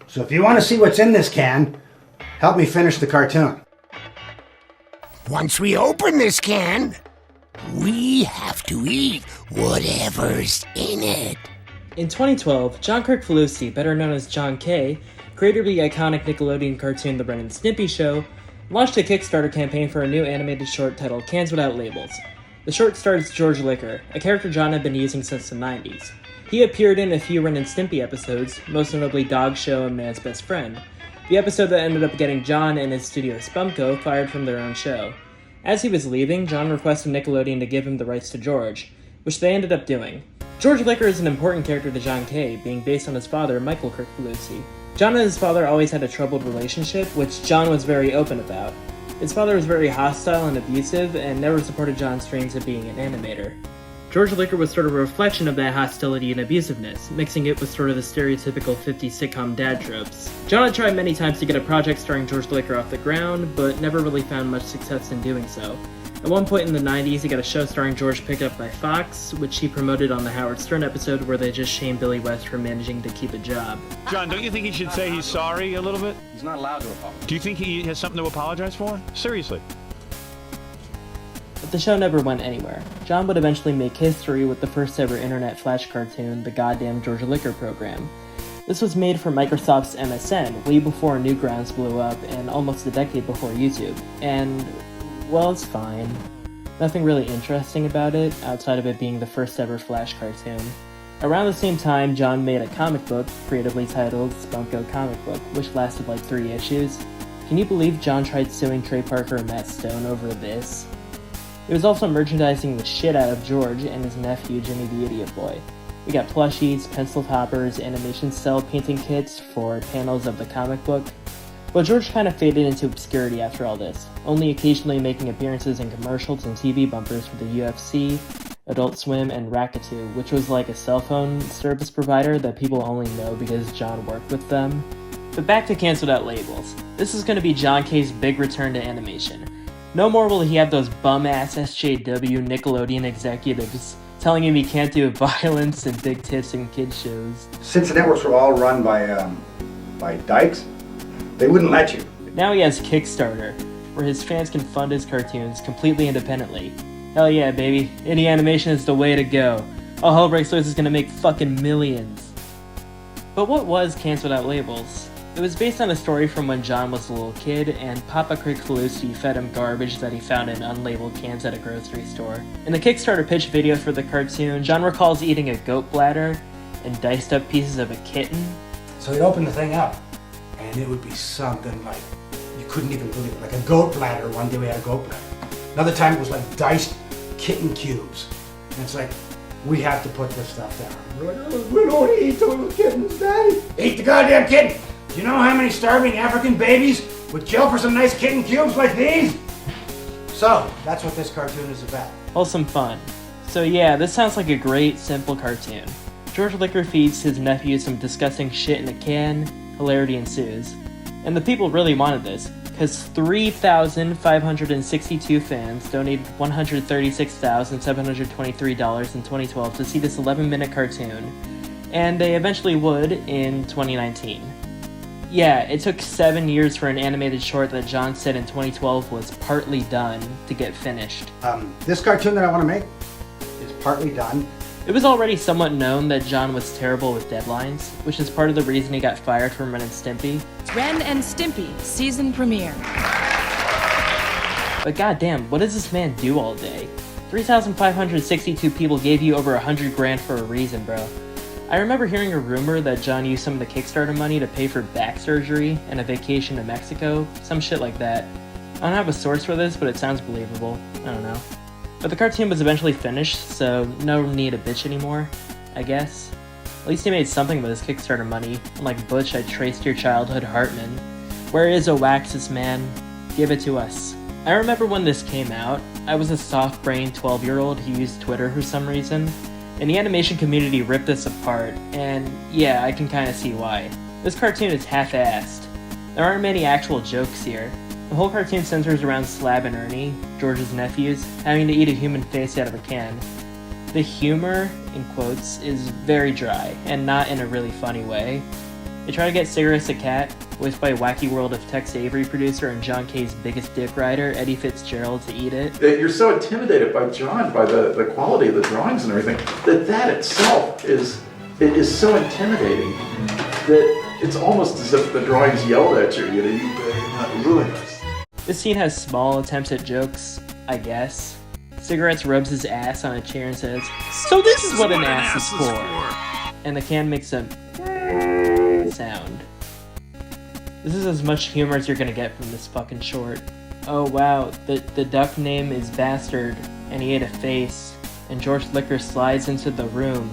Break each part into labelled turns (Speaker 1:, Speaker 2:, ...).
Speaker 1: So if you want to see what's in this can, help me finish the cartoon.
Speaker 2: Once we open this can, we have to eat whatever's in it.
Speaker 3: In 2012, John Kricfalusi, better known as John K., creator of the iconic Nickelodeon cartoon The Ren and Stimpy Show, launched a Kickstarter campaign for a new animated short titled Cans Without Labels. The short stars George Liquor, a character John had been using since the 90s. He appeared in a few Ren and Stimpy episodes, most notably Dog Show and Man's Best Friend, the episode that ended up getting John and his studio Spumco fired from their own show. As he was leaving, John requested Nickelodeon to give him the rights to George, which they ended up doing. George Liquor is an important character to John K., being based on his father, Michael Kricfalusi. John and his father always had a troubled relationship, which John was very open about. His father was very hostile and abusive, and never supported John's dreams of being an animator. George Liquor was sort of a reflection of that hostility and abusiveness, mixing it with sort of the stereotypical 50s sitcom dad tropes. John had tried many times to get a project starring George Liquor off the ground, but never really found much success in doing so. At one point in the 90s, he got a show starring George picked up by Fox, which he promoted on the Howard Stern episode where they just shamed Billy West for managing to keep a job.
Speaker 4: John, don't you think he should say he's sorry a little bit?
Speaker 5: He's not allowed to apologize.
Speaker 4: Do you think he has something to apologize for? Seriously.
Speaker 3: But the show never went anywhere. John would eventually make history with the first ever internet flash cartoon, the goddamn George Liquor program. This was made for Microsoft's MSN, way before Newgrounds blew up and almost a decade before YouTube. And, well, it's fine. Nothing really interesting about it, outside of it being the first ever flash cartoon. Around the same time, John made a comic book, creatively titled Spunko Comic Book, which lasted like 3 issues. Can you believe John tried suing Trey Parker and Matt Stone over this? It was also merchandising the shit out of George and his nephew Jimmy the Idiot Boy. We got plushies, pencil toppers, animation cell painting kits for panels of the comic book. But George kind of faded into obscurity after all this, only occasionally making appearances in commercials and TV bumpers for the UFC, Adult Swim, and Rakatu, which was like a cell phone service provider that people only know because John worked with them. But back to Cans Without Labels. This is going to be John K.'s big return to animation. No more will he have those bum-ass SJW Nickelodeon executives telling him he can't do violence and big tits in kids shows.
Speaker 1: Since the networks were all run by dykes, they wouldn't let you.
Speaker 3: Now he has Kickstarter, where his fans can fund his cartoons completely independently. Hell yeah, baby. Indie animation is the way to go. All hell breaks loose is gonna make fucking millions. But what was Cans Without Labels? It was based on a story from when John was a little kid, and Papa Kricfalusi fed him garbage that he found in unlabeled cans at a grocery store. In the Kickstarter pitch video for the cartoon, John recalls eating a goat bladder and diced up pieces of a kitten.
Speaker 1: So he'd open the thing up, and it would be something like, you couldn't even believe it. Like a goat bladder. One day we had a goat bladder. Another time it was like diced kitten cubes. And it's like, we have to put this stuff down. We're like, oh, we don't eat little kittens, Daddy. Eat the goddamn kitten. Do you know how many starving African babies would kill for some nice kitten cubes like these? So, that's what this cartoon is about.
Speaker 3: Wholesome fun. So yeah, this sounds like a great, simple cartoon. George Liquor feeds his nephew some disgusting shit in a can, hilarity ensues. And the people really wanted this, because 3,562 fans donated $136,723 in 2012 to see this 11-minute cartoon, and they eventually would in 2019. Yeah, it took 7 years for an animated short that John said in 2012 was partly done to get finished.
Speaker 1: This cartoon that I want to make is partly done.
Speaker 3: It was already somewhat known that John was terrible with deadlines, which is part of the reason he got fired from Ren and Stimpy.
Speaker 6: Ren and Stimpy season premiere.
Speaker 3: But goddamn, what does this man do all day? 3,562 people gave you over $100,000 for a reason, bro. I remember hearing a rumor that John used some of the Kickstarter money to pay for back surgery and a vacation to Mexico, some shit like that. I don't have a source for this, but it sounds believable. I don't know. But the cartoon was eventually finished, so no need to bitch anymore, I guess. At least he made something with his Kickstarter money, unlike Butch, I traced your childhood Hartman. Where is Oaxis, man? Give it to us. I remember when this came out, I was a soft-brained 12-year-old who used Twitter for some reason, and the animation community ripped this apart, and yeah, I can kinda see why. This cartoon is half-assed. There aren't many actual jokes here. The whole cartoon centers around Slab and Ernie, George's nephews, having to eat a human face out of a can. The humor, in quotes, is very dry, and not in a really funny way. They try to get Cigarettes the Cat, voiced by Wacky World of Tex Avery producer and John K's biggest dick rider, Eddie Fitzgerald, to eat it.
Speaker 5: You're so intimidated by John, by the quality of the drawings and everything, that itself is so intimidating that it's almost as if the drawings yelled at you. You better not ruin us.
Speaker 3: This scene has small attempts at jokes, I guess. Cigarettes rubs his ass on a chair and says, "So this is what an ass is for." And the can makes a sound. This is as much humor as you're gonna get from this fucking short. Oh wow, the duck name is Bastard, and he ate a face, and George Liquor slides into the room,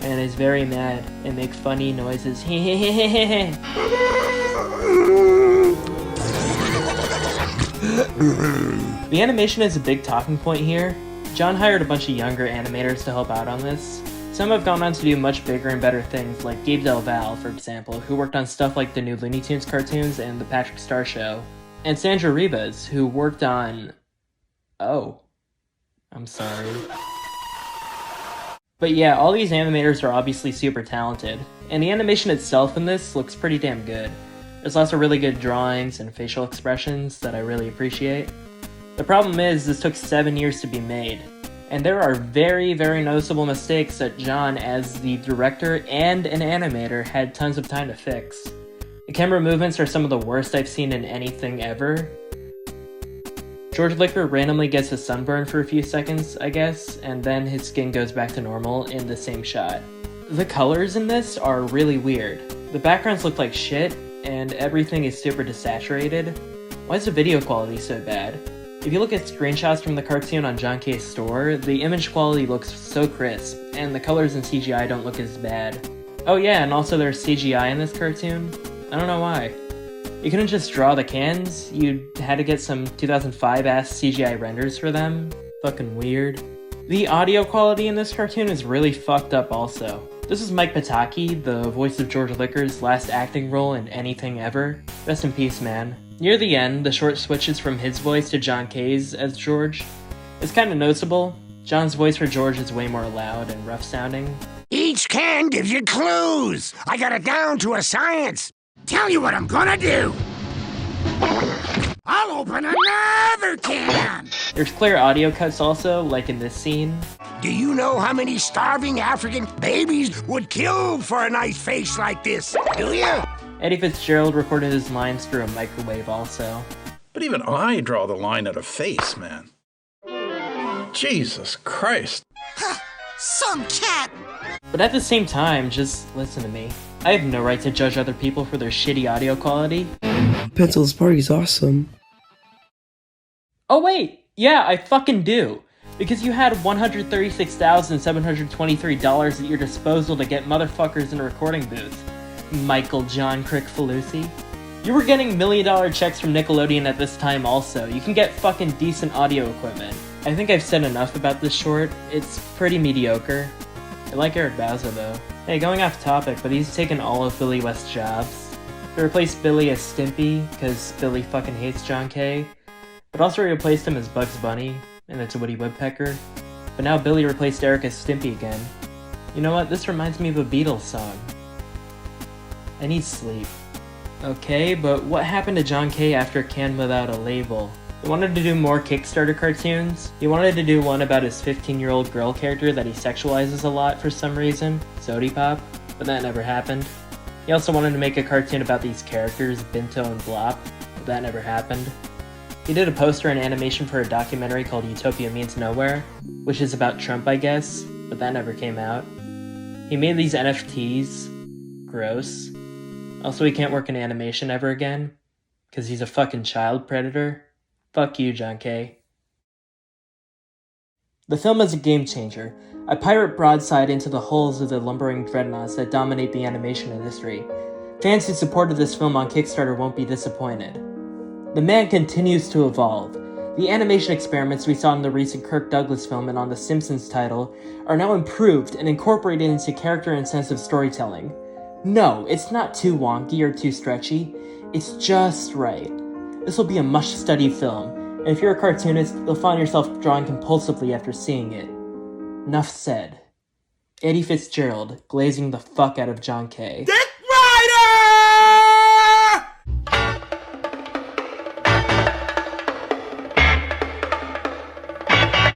Speaker 3: and is very mad, and makes funny noises. The animation is a big talking point here. John hired a bunch of younger animators to help out on this. Some have gone on to do much bigger and better things, like Gabe Del Val, for example, who worked on stuff like the new Looney Tunes cartoons and the Patrick Star Show. And Sandra Rivas, who worked on... Oh. I'm sorry. But yeah, all these animators are obviously super talented, and the animation itself in this looks pretty damn good. There's lots of really good drawings and facial expressions that I really appreciate. The problem is, this took 7 years to be made, and there are very, very noticeable mistakes that John, as the director and an animator, had tons of time to fix. The camera movements are some of the worst I've seen in anything ever. George Liquor randomly gets a sunburn for a few seconds, I guess, and then his skin goes back to normal in the same shot. The colors in this are really weird. The backgrounds look like shit, and everything is super desaturated. Why is the video quality so bad? If you look at screenshots from the cartoon on John K's store, the image quality looks so crisp, and the colors in CGI don't look as bad. Oh yeah, and also there's CGI in this cartoon. I don't know why. You couldn't just draw the cans, you had to get some 2005-ass CGI renders for them. Fucking weird. The audio quality in this cartoon is really fucked up also. This is Mike Pataki, the voice of George Liquor's last acting role in anything ever. Rest in peace, man. Near the end, the short switches from his voice to John K's as George. It's kinda noticeable. John's voice for George is way more loud and rough sounding.
Speaker 2: Each can gives you clues. I got it down to a science. Tell you what I'm gonna do. I'll open another can.
Speaker 3: There's clear audio cuts also, like in this scene.
Speaker 2: Do you know how many starving African babies would kill for a nice face like this? Do you?
Speaker 3: Eddie Fitzgerald recorded his lines through a microwave also.
Speaker 5: But even I draw the line at a face, man. Jesus Christ.
Speaker 2: Some cat.
Speaker 3: But at the same time, just listen to me. I have no right to judge other people for their shitty audio quality.
Speaker 7: Pencil's party's awesome.
Speaker 3: Oh wait, yeah, I fucking do. Because you had $136,723 at your disposal to get motherfuckers in a recording booth. Michael John Crick-Falusi. You were getting $1 million checks from Nickelodeon at this time also. You can get fucking decent audio equipment. I think I've said enough about this short. It's pretty mediocre. I like Eric Bauza though. Hey, going off topic, but he's taken all of Billy West's jobs. He replaced Billy as Stimpy, because Billy fucking hates John K. But also replaced him as Bugs Bunny, and it's Woody Woodpecker. But now Billy replaced Eric as Stimpy again. You know what? This reminds me of a Beatles song. I need sleep. Okay, but what happened to John K after Can Without a Label? He wanted to do more Kickstarter cartoons. He wanted to do one about his 15-year-old girl character that he sexualizes a lot for some reason, Sody Pop, but that never happened. He also wanted to make a cartoon about these characters, Binto and Blop, but that never happened. He did a poster and animation for a documentary called Utopia Means Nowhere, which is about Trump, I guess, but that never came out. He made these NFTs. Gross. Also, he can't work in animation ever again, because he's a fucking child predator. Fuck you, John K. The film is a game changer, a pirate broadside into the hulls of the lumbering dreadnoughts that dominate the animation industry. Fans who supported this film on Kickstarter won't be disappointed. The man continues to evolve. The animation experiments we saw in the recent Kirk Douglas film and on the Simpsons title are now improved and incorporated into character-intensive storytelling. No, it's not too wonky or too stretchy. It's just right. This will be a much-studied film, and if you're a cartoonist, you'll find yourself drawing compulsively after seeing it. Enough said. Eddie Fitzgerald, glazing the fuck out of John K.